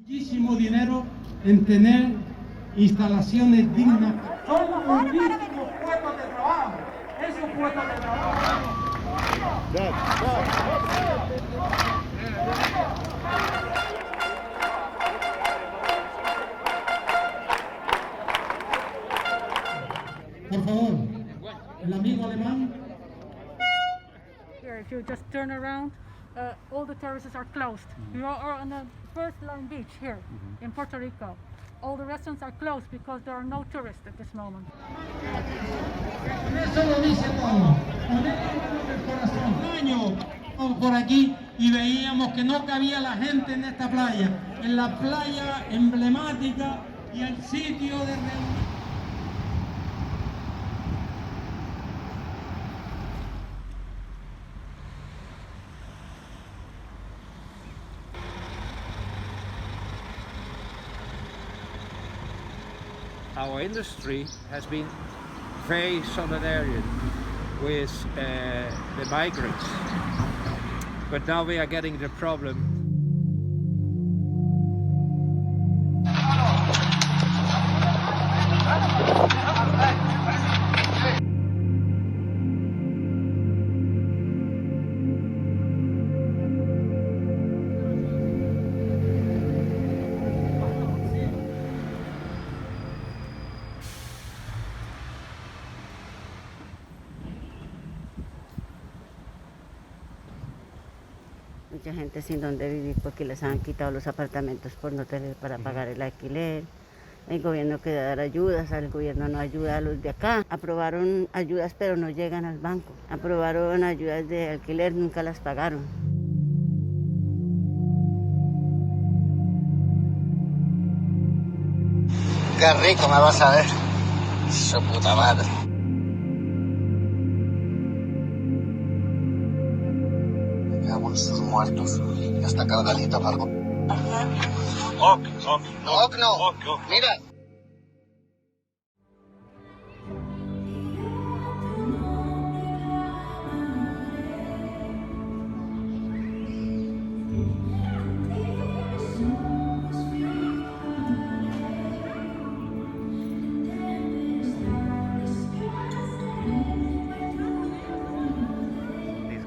Muchísimo dinero en tener instalaciones dignas. Son muchísimos puestos de trabajo. Esos puestos de trabajo. Por favor, el amigo alemán. Here, if you just turn around, all the terraces are closed. We are on the first line beach here in Puerto Rico. All the restaurants are closed because there are no tourists at this moment. Eso lo dice todo. Ponerlo el corazón. Un año por aquí y veíamos que no cabía la gente en esta playa, en la playa emblemática y el sitio de reunión. Our industry has been very solidarian with the migrants, but now we are getting the problem. Mucha gente sin donde vivir porque les han quitado los apartamentos por no tener para pagar el alquiler. El gobierno quiere dar ayudas, el gobierno no ayuda a los de acá. Aprobaron ayudas pero no llegan al banco. Aprobaron ayudas de alquiler, nunca las pagaron. Qué rico me vas a ver, su puta madre. Estos muertos. Ya está cargadita, Marco. Ok, no. Mira.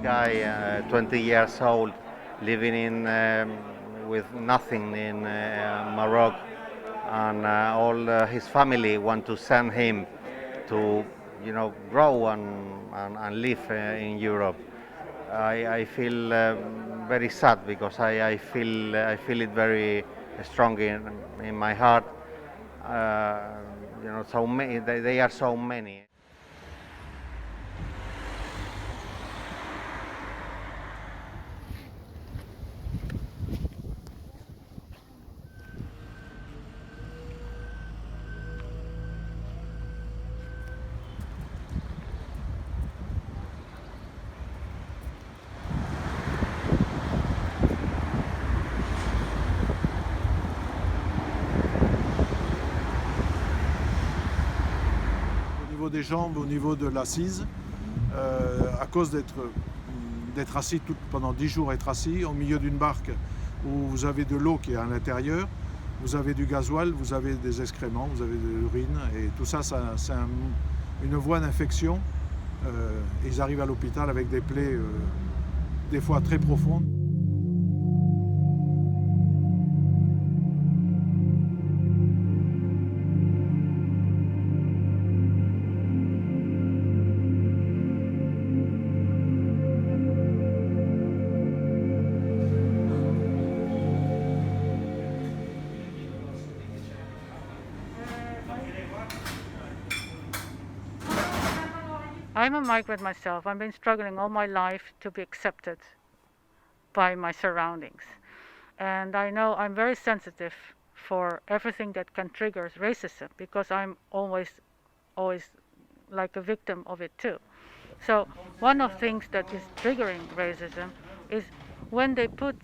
Guy, 20 years old, living in with nothing in Morocco, and all his family want to send him to, grow and live in Europe. I feel very sad because I feel it very strong in my heart. So many, they are so many. Des jambes, au niveau de l'assise, à cause d'être assis pendant 10 jours, être assis au milieu d'une barque où vous avez de l'eau qui est à l'intérieur, vous avez du gasoil, vous avez des excréments, vous avez de l'urine, et tout ça, c'est une voie d'infection. Ils arrivent à l'hôpital avec des plaies des fois très profondes. I'm a migrant myself. I've been struggling all my life to be accepted by my surroundings. And I know I'm very sensitive for everything that can trigger racism because I'm always like a victim of it too. So one of the things that is triggering racism is when they put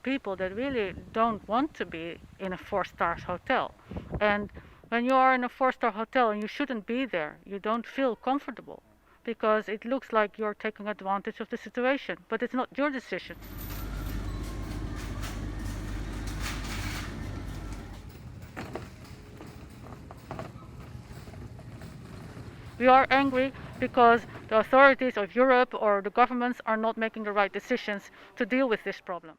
people that really don't want to be in a 4-star hotel. And when you are in a 4-star hotel and you shouldn't be there, you don't feel comfortable because it looks like you're taking advantage of the situation, but it's not your decision. We are angry because the authorities of Europe or the governments are not making the right decisions to deal with this problem.